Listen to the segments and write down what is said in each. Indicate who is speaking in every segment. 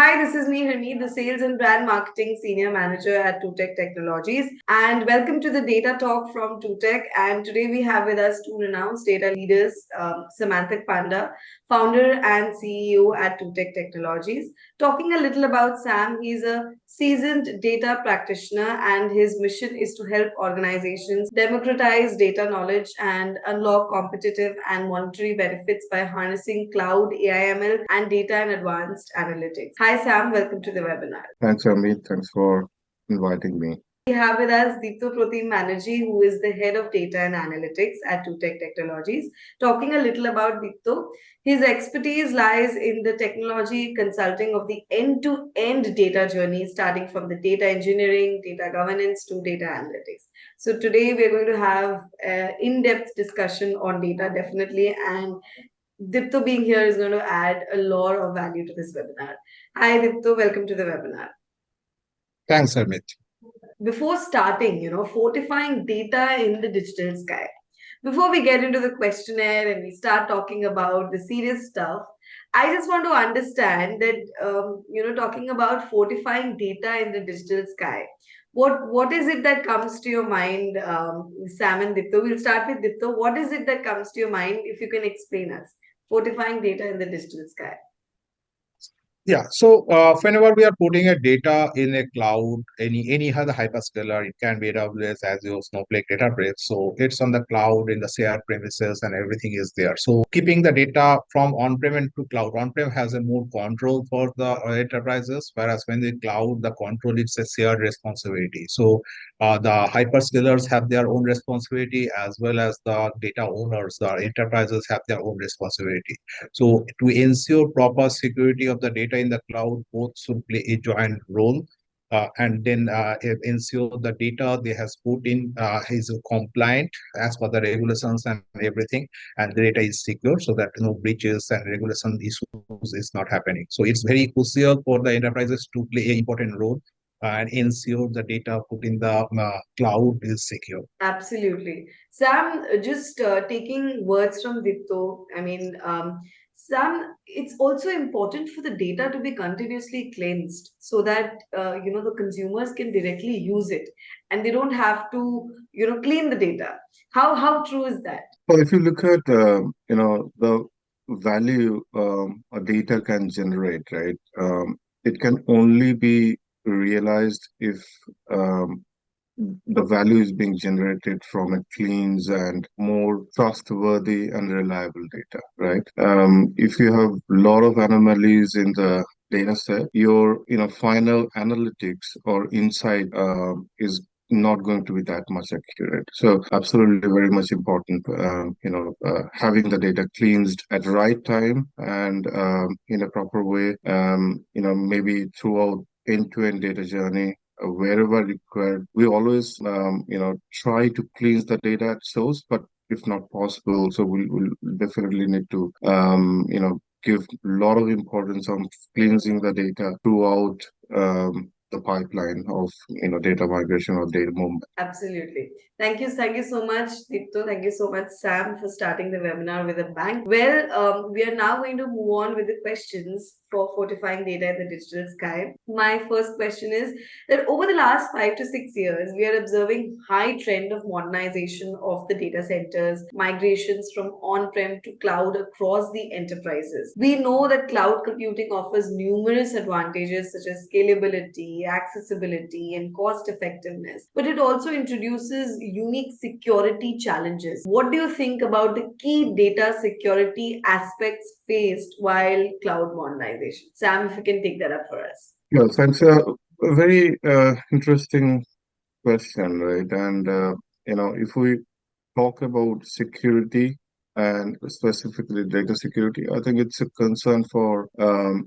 Speaker 1: Hi, this is me, Harmeet, the Sales and Brand Marketing Senior Manager at TuTeck Technologies. And welcome to the Data Talk from TuTeck. And today we have with us two renowned data leaders, Samantak Panda, founder and CEO at TuTeck Technologies. Talking a little about Sam, he's a seasoned data practitioner, and his mission is to help organizations democratize data knowledge and unlock competitive and monetary benefits by harnessing cloud, AI/ML, and data and advanced analytics. Hi, Sam. Welcome to the webinar.
Speaker 2: Thanks, Harmeet. Thanks for inviting me.
Speaker 1: We have with us Dipta Banerjee, who is the head of data and analytics at TuTeck Technologies. Talking a little about Dipta, his expertise lies in the technology consulting of the end-to-end data journey, starting from the data engineering, data governance to data analytics. So today we're going to have an in-depth discussion on data, definitely, and Dipta being here is going to add a lot of value to this webinar. Hi, Dipta. Welcome to the webinar.
Speaker 2: Thanks, Harmeet.
Speaker 1: Before starting, fortifying data in the digital sky. Before we get into the questionnaire and we start talking about the serious stuff, I just want to understand that, talking about fortifying data in the digital sky, what is it that comes to your mind, Sam and Dipta? We'll start with Dipta. What is it that comes to your mind, if you can explain us? Fortifying data in the digital sky.
Speaker 2: Yeah, so whenever we are putting a data in a cloud, any other hyperscaler, it can be AWS, Azure, Snowflake, Databricks. So it's on the cloud in the shared premises and everything is there. So keeping the data from on-prem into cloud, on-prem has a more control for the enterprises, whereas when the cloud, the control is a shared responsibility. So the hyperscalers have their own responsibility as well as the data owners, the enterprises have their own responsibility. So to ensure proper security of the data in the cloud, both should play a joint role. And then ensure the data they has put in is compliant as per the regulations and everything, and the data is secure so that no breaches and regulation issues is not happening. So it's very crucial for the enterprises to play an important role and ensure the data put in the cloud is secure.
Speaker 1: Absolutely. Sam, just taking words from Dipto, Sam, it's also important for the data to be continuously cleansed so that the consumers can directly use it and they don't have to clean the data. How true is that?
Speaker 2: Well, if you look at the value a data can generate, right? It can only be realized if the value is being generated from a clean and more trustworthy and reliable data, right? If you have a lot of anomalies in the data set, your final analytics or insight is not going to be that much accurate. So absolutely very much important, having the data cleansed at the right time and in a proper way, maybe throughout end-to-end data journey wherever required. We always, try to cleanse the data at source, but if not possible, so we'll definitely need to, give a lot of importance on cleansing the data throughout the pipeline of data migration or data movement.
Speaker 1: Absolutely. Thank you so much, Dipto. Thank you so much, Sam, for starting the webinar with a bang. Well, we are now going to move on with the questions for fortifying data in the digital sky. My first question is that over the last 5 to 6 years, we are observing high trend of modernization of the data centers, migrations from on-prem to cloud across the enterprises. We know that cloud computing offers numerous advantages such as scalability, accessibility, and cost effectiveness, but it also introduces unique security challenges. What do you think about the key data security aspects faced while cloud modernization? Sam, if you can take that up for us.
Speaker 2: Yeah, thanks. A very interesting question, right? And if we talk about security and specifically data security, I think it's a concern for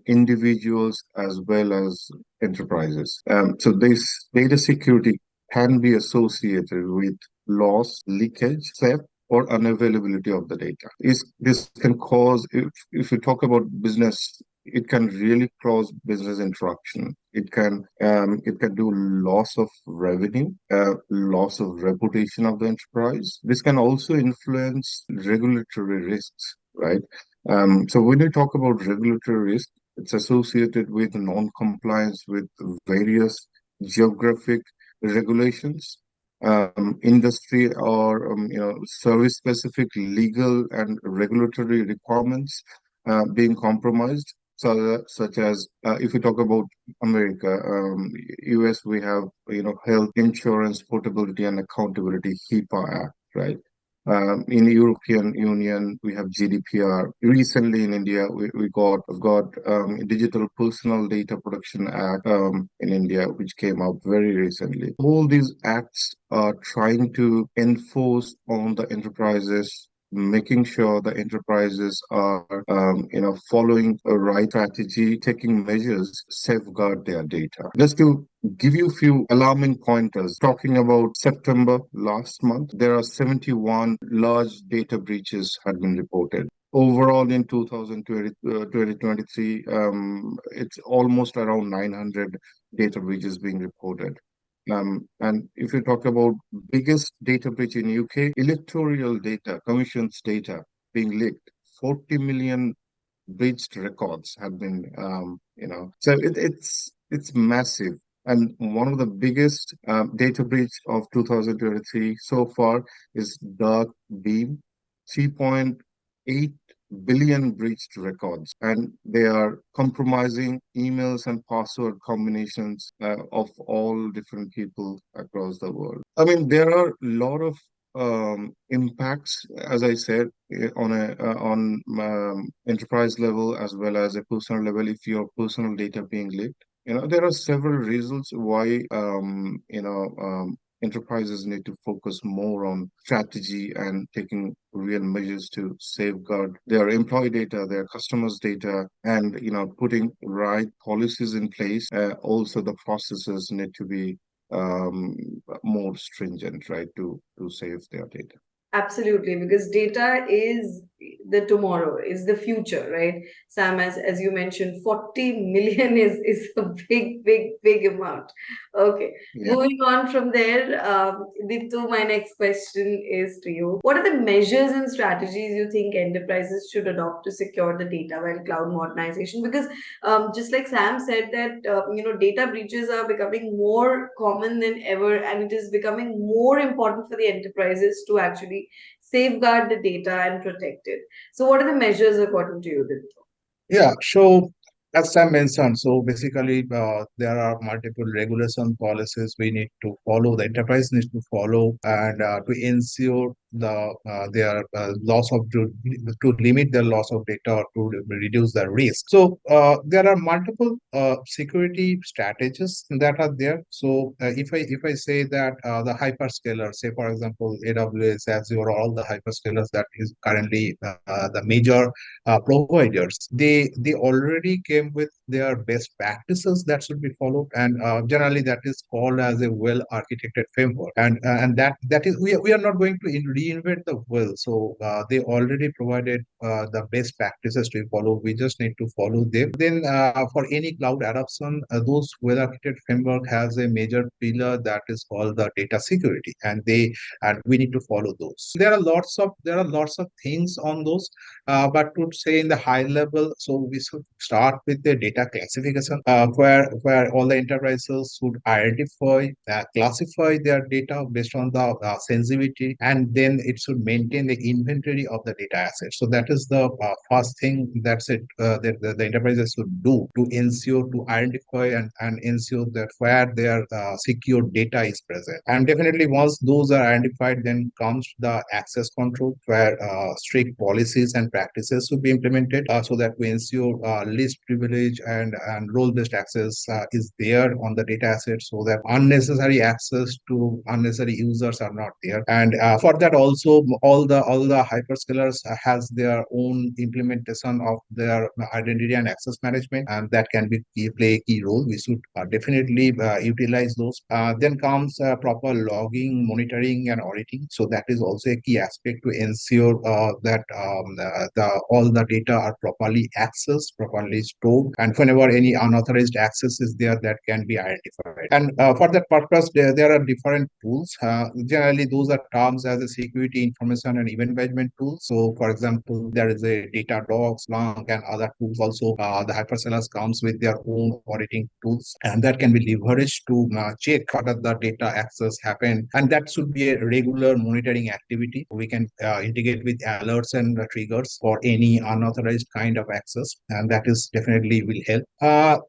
Speaker 2: individuals as well as enterprises. So this data security can be associated with loss, leakage, theft, or unavailability of the data. This can cause, if you talk about business, it can really cause business interruption. It can do loss of revenue, loss of reputation of the enterprise. This can also influence regulatory risks, right? So when we talk about regulatory risk, It's associated with non-compliance with various geographic regulations, industry or service-specific legal and regulatory requirements being compromised. So, such as if we talk about America, US, we have Health Insurance Portability and Accountability (HIPAA) Act, right? In European Union, we have GDPR. Recently, in India, we got Digital Personal Data Protection Act in India, which came out very recently. All these acts are trying to enforce on the enterprises, making sure the enterprises are following a right strategy, taking measures safeguard their data. Just to give you a few alarming pointers. Talking about September last month, there are 71 large data breaches had been reported. Overall, in 2023, it's almost around 900 data breaches being reported. And if you talk about biggest data breach in UK, electoral data, commissions data being leaked, 40 million breached records have been, so it's massive. And one of the biggest data breach of 2023 so far is Dark Beam, 3.8 billion breached records, and they are compromising emails and password combinations of all different people across the world. I mean, there are a lot of impacts, as I said, on enterprise level as well as a personal level. If your personal data being leaked, there are several reasons why enterprises need to focus more on strategy and taking real measures to safeguard their employee data, their customers' data, and putting right policies in place. Also, the processes need to be um, more stringent, right, to save their data.
Speaker 1: Absolutely, because data is the tomorrow, is the future, right? Sam, as you mentioned, 40 million is a big, big, big amount. Okay,
Speaker 2: Yeah.
Speaker 1: moving on from there, Diptu, my next question is to you. What are the measures and strategies you think enterprises should adopt to secure the data while cloud modernization? Because just like Sam said, that data breaches are becoming more common than ever, and it is becoming more important for the enterprises to actually safeguard the data and protect it. So, what are the measures according to you, Dipto?
Speaker 3: Yeah, so as Sam mentioned, so basically there are multiple regulation policies we need to follow, the enterprise needs to follow, and to ensure their loss of to limit their loss of data or to reduce the risk. So there are multiple security strategies that are there. So if I say that the hyperscalers, say for example AWS, Azure, all the hyperscalers that is currently the major providers, they already came with their best practices that should be followed, and generally that is called as a well architected framework, and that is we are not going to reinvent the wheel. So they already provided the best practices to follow. We just need to follow them. Then for any cloud adoption, those well architected framework has a major pillar that is called the data security, and we need to follow those. There are lots of things on those, but to say in the high level, so we should start with the data classification, where all the enterprises should identify, classify their data based on the sensitivity, and then it should maintain the inventory of the data assets. So that is the first thing that's it that the enterprises should do to ensure to identify and ensure that where their secure data is present. And definitely once those are identified, then comes the access control, where strict policies and practices should be implemented so that we ensure least privilege and role-based access is there on the data assets, so that unnecessary access to unnecessary users are not there. And for that also, all the hyperscalers has their own implementation of their identity and access management, and that can play a key role. We should definitely utilize those. Then comes proper logging, monitoring, and auditing. So that is also a key aspect to ensure that all the data are properly accessed, properly stored, and whenever any unauthorized access is there, that can be identified. And for that purpose, there are different tools. Generally, those are terms as a security information and event management tools. So, for example, there is a Datadog, Splunk, and other tools also. The hyperscalers comes with their own auditing tools, and that can be leveraged to check whether the data access happened, and that should be a regular monitoring activity. We can integrate with alerts and triggers for any unauthorized kind of access, and that is definitely will help.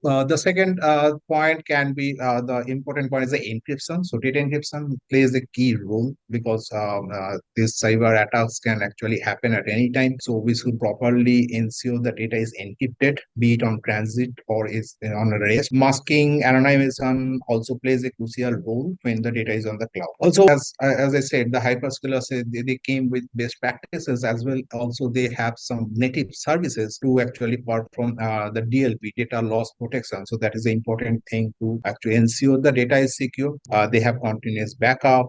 Speaker 3: The second point can be the important point is the encryption. So data encryption plays a key role because these cyber attacks can actually happen at any time. So we should properly ensure the data is encrypted, be it on transit or is on rest. Masking, anonymization also plays a crucial role when the data is on the cloud. Also, as I said, the hyperscalers said they came with best practices as well. Also, they have some native services to actually perform the DLP, data loss protection. So that is an important thing to actually ensure the data is secure. They have continuous backup,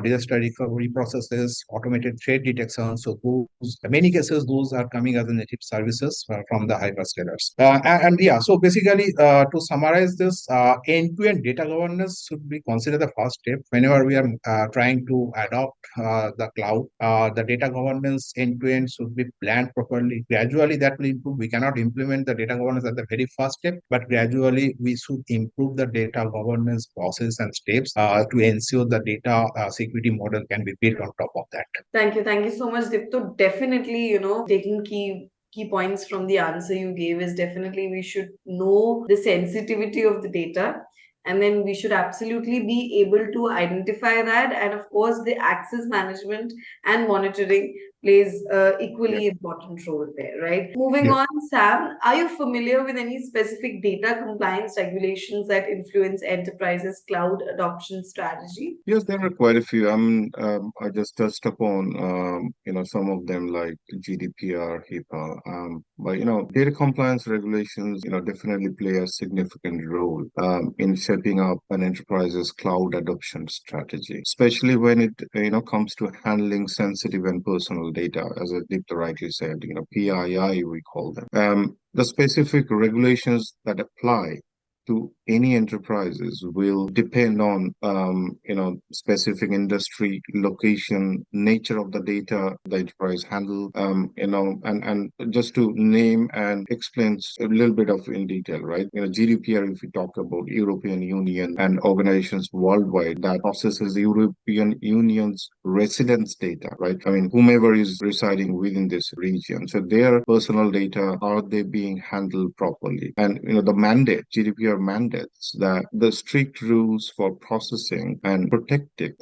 Speaker 3: disaster recovery processes, automated threat detection. So those, in many cases, those are coming as a native services from the hyperscalers. And yeah, so basically, to summarize this, end-to-end data governance should be considered the first step whenever we are trying to adopt the cloud. The data governance end-to-end should be planned properly. Gradually, that will improve. We cannot implement the data governance at the very first step, but gradually we should improve the data governance process and steps to ensure the data security model can be built on top of that.
Speaker 1: Thank you so much, Dipto. Definitely, taking key points from the answer you gave is definitely we should know the sensitivity of the data, and then we should absolutely be able to identify that, and of course the access management and monitoring plays
Speaker 3: Yeah.
Speaker 1: equally important role there, right? Moving
Speaker 3: Yeah.
Speaker 1: on, Sam, are you familiar with any specific data compliance regulations that influence enterprises cloud adoption strategy?
Speaker 2: Yes, there are quite a few. I just touched upon, some of them like GDPR, HIPAA. But data compliance regulations, definitely play a significant role in shaping up an enterprise's cloud adoption strategy, especially when it, comes to handling sensitive and personal data, as Dipta rightly said, PII we call them. The specific regulations that apply to any enterprises will depend on specific industry, location, nature of the data the enterprise handle, and just to name and explain a little bit of in detail, right? GDPR, if we talk about European Union and organizations worldwide that processes the European Union's residence data, right? I mean, whomever is residing within this region, so their personal data, are they being handled properly? And the mandate, GDPR mandates that the strict rules for processing and protecting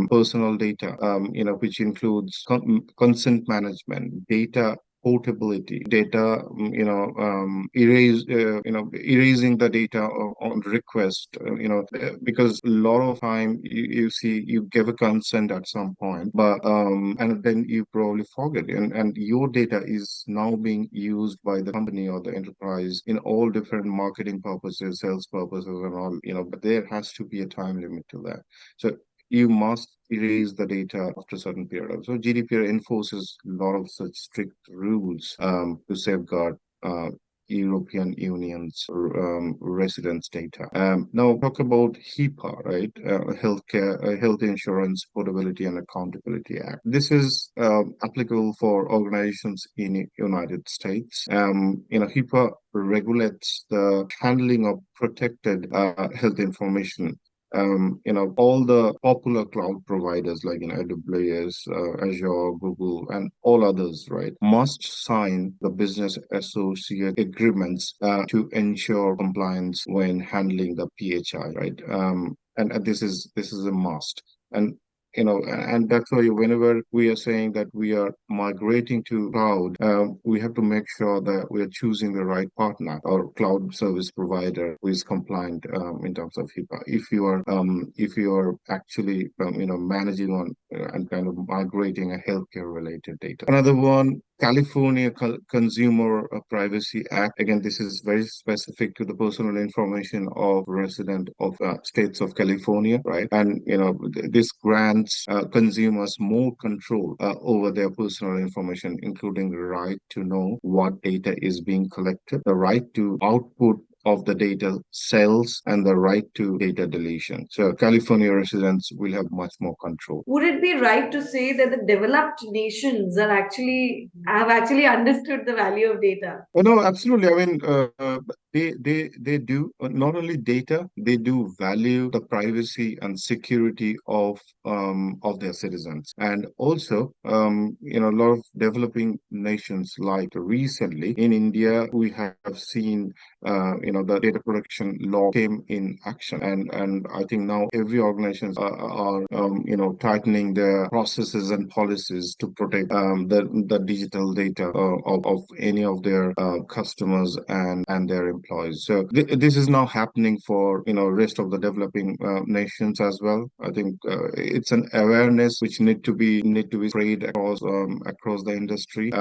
Speaker 2: personal data, which includes consent management, data portability, data, erasing the data on request, because a lot of time you see you give a consent at some point, but and then you probably forget, and your data is now being used by the company or the enterprise in all different marketing purposes, sales purposes, and all, but there has to be a time limit to that. So you must erase the data after a certain period. So GDPR enforces a lot of such strict rules to safeguard European Union's residence data. Now talk about HIPAA, right? Health Insurance Portability and Accountability Act. This is applicable for organizations in United States. HIPAA regulates the handling of protected health information. All the popular cloud providers like AWS, Azure, Google, and all others, right, must sign the business associate agreements to ensure compliance when handling the PHI, right? And this is a must. And and that's why whenever we are saying that we are migrating to cloud, we have to make sure that we are choosing the right partner or cloud service provider who is compliant in terms of HIPAA. If you are actually managing on and kind of migrating a healthcare related data. Another one, California Consumer Privacy Act. Again, this is very specific to the personal information of resident of states of California, right? And this grants consumers more control over their personal information, including the right to know what data is being collected, the right to output of the data cells and the right to data deletion. So California residents will have much more control.
Speaker 1: Would it be right to say that the developed nations have actually understood the value of data?
Speaker 2: Oh, no, absolutely. I mean, they do not only data, they do value the privacy and security of their citizens. And also, a lot of developing nations, like recently in India, we have seen, the data protection law came in action, and I think now every organization are tightening their processes and policies to protect the digital data of any of their customers and their employees. So this is now happening for rest of the developing nations as well. I think it's an awareness which need to be spread across the industry,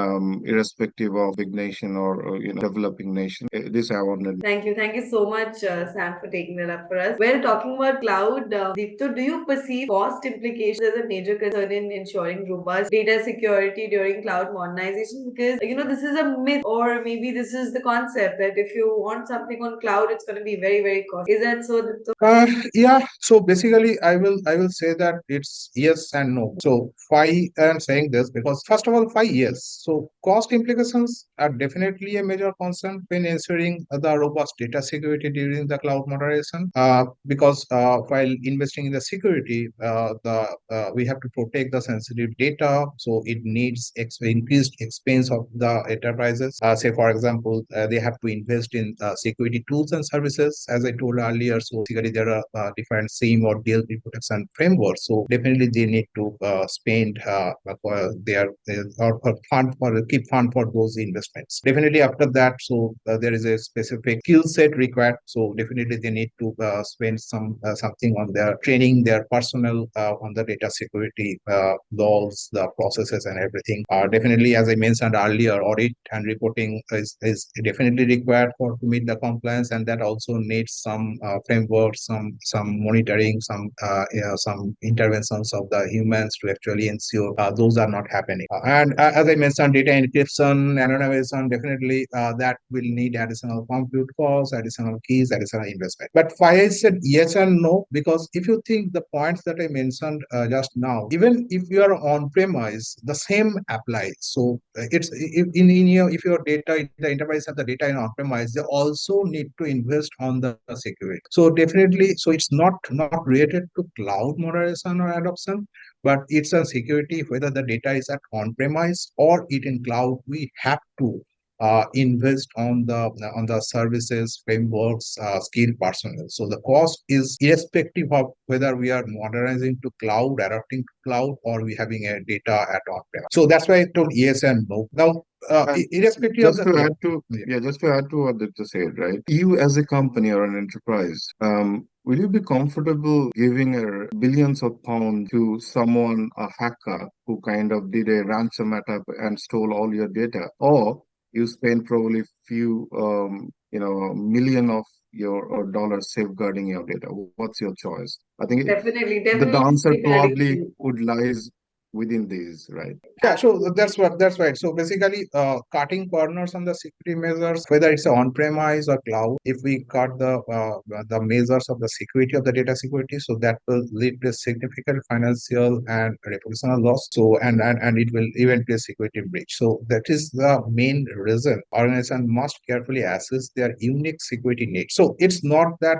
Speaker 2: irrespective of big nation or developing nation. This awareness.
Speaker 1: Thank you so much, Sam, for taking that up for us. Well, talking about cloud, Dipta, do you perceive cost implications as a major concern in ensuring robust data security during cloud modernization? Because this is a myth, or maybe this is the concept that if you want something on cloud, it's going to be very, very costly. Is that so, Dipta?
Speaker 3: Yeah, so basically I will say that it's yes and no. So why I'm saying this, because first of all, why yes. So cost implications are definitely a major concern when ensuring the robust data security during the cloud modernization. Because while investing in the security, the we have to protect the sensitive data, so it needs increased expense of the enterprises. Say for example, they have to invest in security tools and services, as I told earlier. So basically, there are different SIEM or DLP protection frameworks. So definitely, they need to spend for their or fund for keep fund for those investments. Definitely, after that, so there is a specific skill set required. So definitely, they need to spend something on their training, their personnel on the data security laws, the processes, and everything. Definitely, as I mentioned earlier, audit and reporting is definitely required to meet the compliance, and that also needs some framework, some monitoring, some interventions of the humans to actually ensure those are not happening. And as I mentioned, data encryption, anonymization, definitely that will need additional compute costs, additional keys, additional investment. But why I said yes and no, because if you think the points that I mentioned just now, even if you are on premise, the same applies. So it's in your if your data, the enterprise have the data in on premise, they also need to invest on the security. So definitely, so it's not related to cloud moderation or adoption, but it's a security. Whether the data is at on premise or it in cloud, we have to invest on the services, frameworks, skilled personnel. So the cost is irrespective of whether we are modernizing to cloud, adapting to cloud, or we having a data at on-prem. So that's why I told yes and no. Now,
Speaker 2: And
Speaker 3: irrespective of
Speaker 2: just
Speaker 3: the
Speaker 2: to add to yeah, just to add to what Dipta said, right? You as a company or an enterprise, will you be comfortable giving billions of pounds to someone, a hacker, who kind of did a ransom attack and stole all your data, or you spend probably few, million of your or dollars safeguarding your data? What's your choice? I think
Speaker 1: Definitely,
Speaker 2: the
Speaker 1: definitely
Speaker 2: answer probably
Speaker 1: safeguarding.
Speaker 2: would lies within these, right?
Speaker 3: Yeah, so that's right. So basically, cutting corners on the security measures, whether it's on-premise or cloud, if we cut the measures of the security of the data security, so that will lead to a significant financial and reputational loss. So and it will even be a security breach. So that is the main reason organization must carefully assess their unique security needs. So it's not that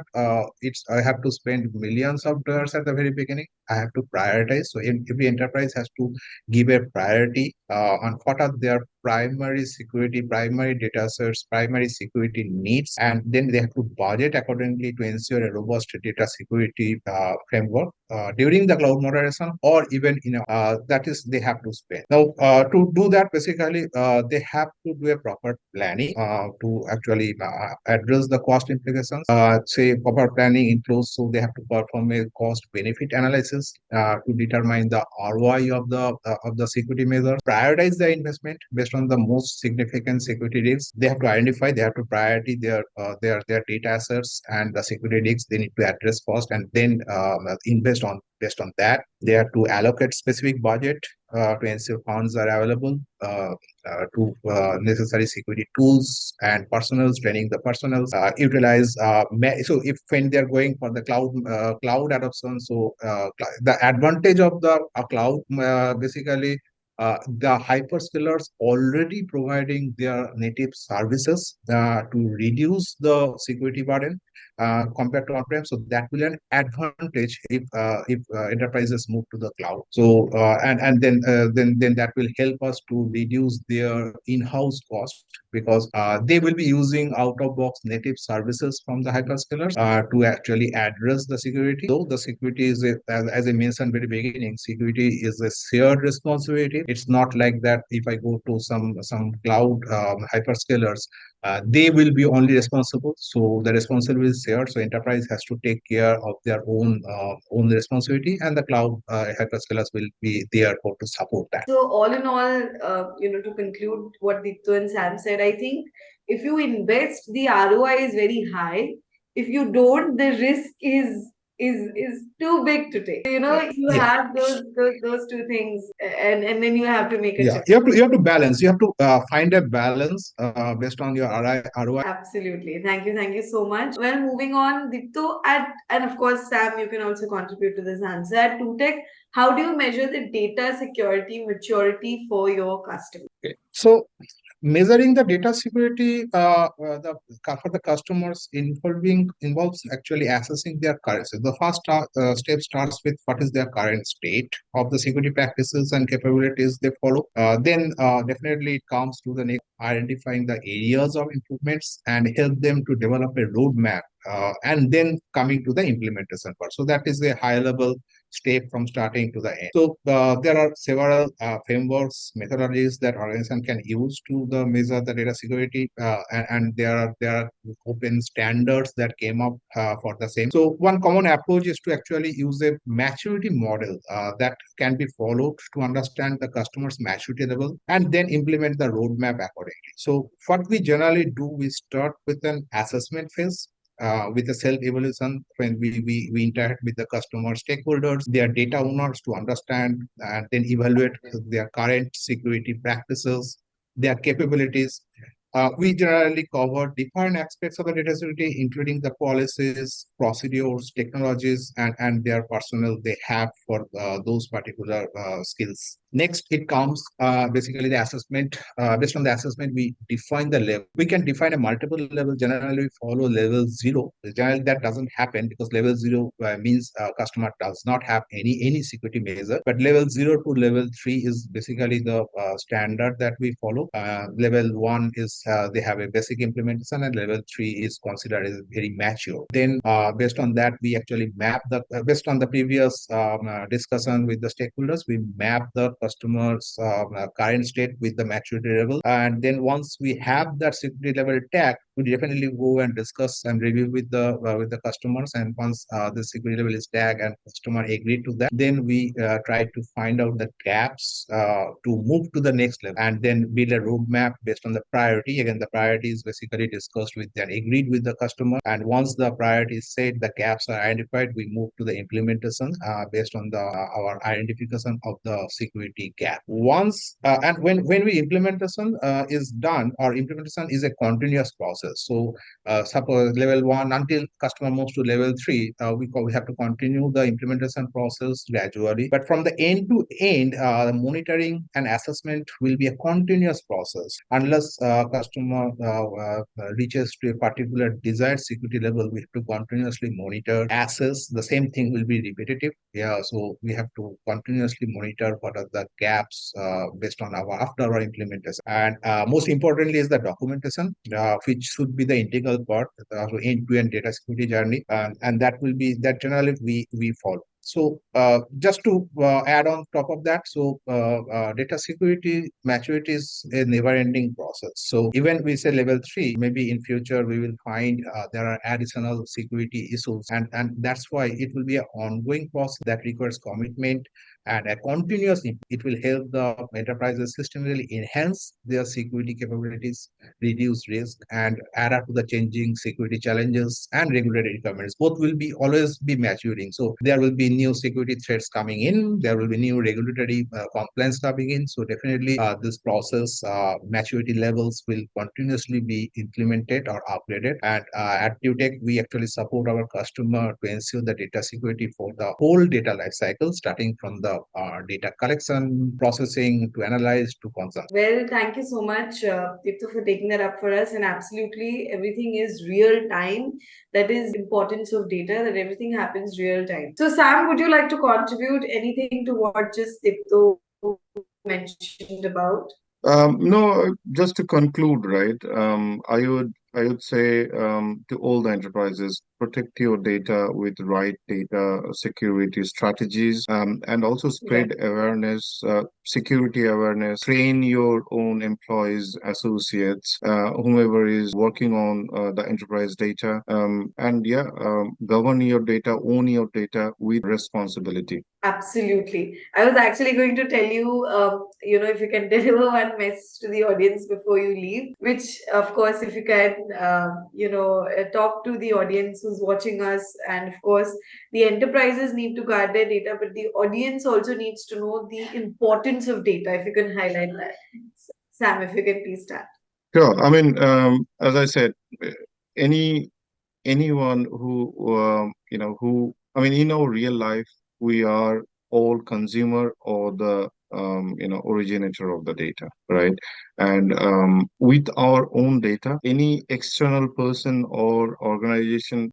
Speaker 3: it's I have to spend millions of dollars at the very beginning. I have to prioritize. So every enterprise has to give a priority on what are their primary security, primary data sets, primary security needs, and then they have to budget accordingly to ensure a robust data security framework during the cloud moderation, or even that is they have to spend. Now, to do that, basically, they have to do a proper planning to actually address the cost implications. Say proper planning includes, so they have to perform a cost benefit analysis to determine the ROI of the security measures, prioritize the investment based on the most significant security risks. They have to identify, they have to priority their data assets and the security risks they need to address first, and then invest on based on that. They have to allocate specific budget to ensure funds are available to necessary security tools and personnel, training the personnel, utilize. So if when they are going for the cloud adoption, so the advantage of the cloud basically. The hyperscalers already providing their native services to reduce the security burden compared to on-prem. So that will an advantage if enterprises move to the cloud. So and then that will help us to reduce their in-house cost because they will be using out-of-box native services from the hyperscalers to actually address the security. So the security is as I mentioned very beginning, security is a shared responsibility. It's not like that if I go to some cloud hyperscalers they will be only responsible. So the responsibility is shared. So enterprise has to take care of their own responsibility, and the cloud hyperscalers will be there for to support that.
Speaker 1: So all in all, to conclude what Dipta and Sam said, I think if you invest, the ROI is very high. If you don't, the risk is too big to take. So, you
Speaker 3: Yeah.
Speaker 1: have those two things, and then you have to make a
Speaker 3: Yeah,
Speaker 1: choice.
Speaker 3: you have to balance. You have to find a balance based on your ROI.
Speaker 1: Absolutely. Thank you so much. Well, moving on, Dipto, and of course, Sam, you can also contribute to this answer. At TuTeck, how do you measure the data security maturity for your customers?
Speaker 3: Okay. So measuring the data security for the customers involves actually assessing their current. So the first step starts with what is their current state of the security practices and capabilities they follow. Then definitely it comes to the next identifying the areas of improvements and help them to develop a roadmap. And then coming to the implementation part. So that is a high level step from starting to the end. So there are several frameworks, methodologies that organization can use to measure the data security, and there are open standards that came up for the same. So one common approach is to actually use a maturity model that can be followed to understand the customer's maturity level and then implement the roadmap accordingly. So what we generally do, we start with an assessment phase with the self-evaluation when we interact with the customer stakeholders, their data owners to understand and then evaluate their current security practices, their capabilities. We generally cover different aspects of the data security, including the policies, procedures, technologies, and their personnel they have for those particular skills. Next, it comes basically the assessment. Based on the assessment, we define the level. We can define a multiple level. Generally, we follow level 0. Generally, that doesn't happen because level 0 means customer does not have any security measure. But level 0 to level 3 is basically the standard that we follow. Level 1 is they have a basic implementation, and level 3 is considered as very mature. Then, based on that, we actually map based on the previous discussion with the stakeholders, we map the customer's current state with the maturity level. And then once we have that security level tag, we definitely go and discuss and review with the customers. And once the security level is tagged and customer agreed to that, then we try to find out the gaps to move to the next level and then build a roadmap based on the priority. Again, the priority is basically discussed with and agreed with the customer. And once the priority is set, the gaps are identified, we move to the implementation based on our identification of the security gap. Once and when we implementation is done, our implementation is a continuous process. So suppose level 1 until customer moves to level 3, we have to continue the implementation process gradually. But from the end to end, the monitoring and assessment will be a continuous process unless customer reaches to a particular desired security level. We have to continuously monitor, assess. The same thing will be repetitive. Yeah, so we have to continuously monitor what are the gaps based on after our implementation. And most importantly is the documentation, which should be the integral part of end-to-end data security journey, and that generally we follow. So just to add on top of that, so data security maturity is a never-ending process. So even we say level 3, maybe in future we will find there are additional security issues, and that's why it will be an ongoing process that requires commitment, and a continuous input. It will help the enterprises systematically enhance their security capabilities, reduce risk, and adapt to the changing security challenges and regulatory requirements. Both will be always be maturing. So there will be new security threats coming in. There will be new regulatory compliance coming in. So definitely, this process maturity levels will continuously be implemented or upgraded. And at TuTeck, we actually support our customer to ensure the data security for the whole data life cycle, starting from the data collection, processing, to analyze, to consumption.
Speaker 1: Well, thank you so much, Dipta, for taking that up for us. And absolutely, everything is real time. That is importance of data. That everything happens real time. So, Sam, would you like to contribute anything to what just Dipta mentioned about?
Speaker 2: No, just to conclude, right? I would say to all the enterprises, protect your data with right data security strategies, and also spread awareness, security awareness. Train your own employees, associates, whomever is working on the enterprise data, and yeah, govern your data, own your data with responsibility.
Speaker 1: Absolutely. I was actually going to tell you, if you can deliver one message to the audience before you leave, which, of course, if you can, talk to the audience who's watching us. And of course, the enterprises need to guard their data, but the audience also needs to know the importance of data. If you can highlight that. Sam, if you can please start.
Speaker 2: Sure. I mean, as I said, any anyone who I mean, in our real life, we are all consumer or the originator of the data, right? And with our own data, any external person or organization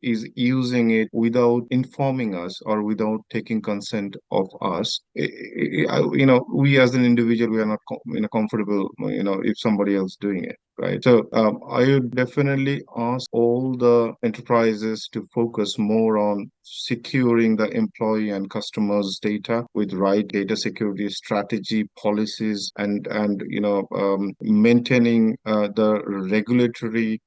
Speaker 2: is using it without informing us or without taking consent of us. We as an individual, we are not comfortable, if somebody else doing it. Right. So I would definitely ask all the enterprises to focus more on securing the employee and customers' data with right data security strategy, policies, and maintaining the regulatory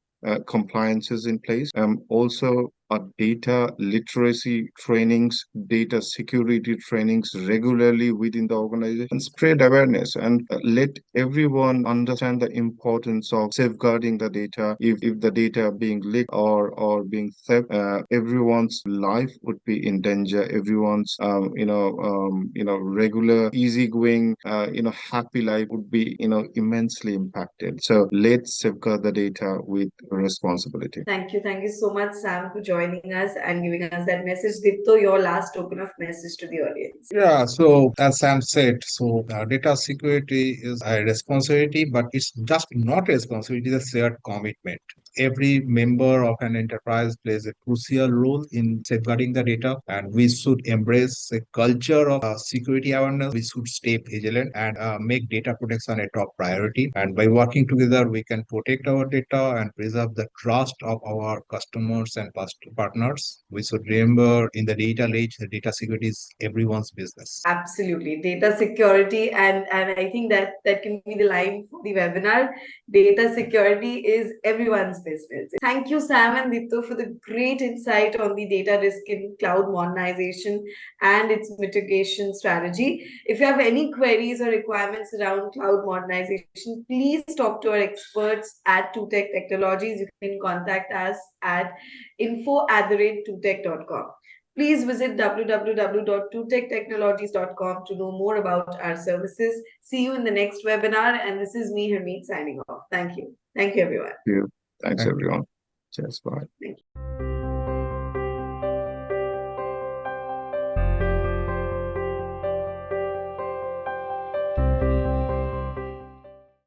Speaker 2: compliances in place. Also, data literacy trainings, data security trainings regularly within the organization, and spread awareness and let everyone understand the importance of safeguarding the data. If the data are being leaked or being theft, everyone's life would be in danger. Everyone's regular, easygoing, happy life would be immensely impacted. So let's safeguard the data with responsibility.
Speaker 1: Thank you. Thank you so much, Sam, for joining us and giving us that message. Dipto, your last token of message to the audience.
Speaker 3: Yeah, so as Sam said, so data security is a responsibility, but it's just not a responsibility, it's a shared commitment. Every member of an enterprise plays a crucial role in safeguarding the data, and we should embrace a culture of security awareness. We should stay vigilant and make data protection a top priority. And by working together, we can protect our data and preserve the trust of our customers and partners. We should remember in the data age, the data security is everyone's business.
Speaker 1: Absolutely. Data security, and I think that can be the line for the webinar. Data security is everyone's business. Thank you, Sam and Dipto, for the great insight on the data risk in cloud modernization and its mitigation strategy. If you have any queries or requirements around cloud modernization, please talk to our experts at TuTeck Technologies. You can contact us at info@tutech.com. Please visit www.tutechtechnologies.com to know more about our services. See you in the next webinar. And this is me, Harmeet, signing off. Thank you. Thank you, everyone.
Speaker 2: Thank you. Thanks, everyone. Cheers. Bye.
Speaker 1: Thank you.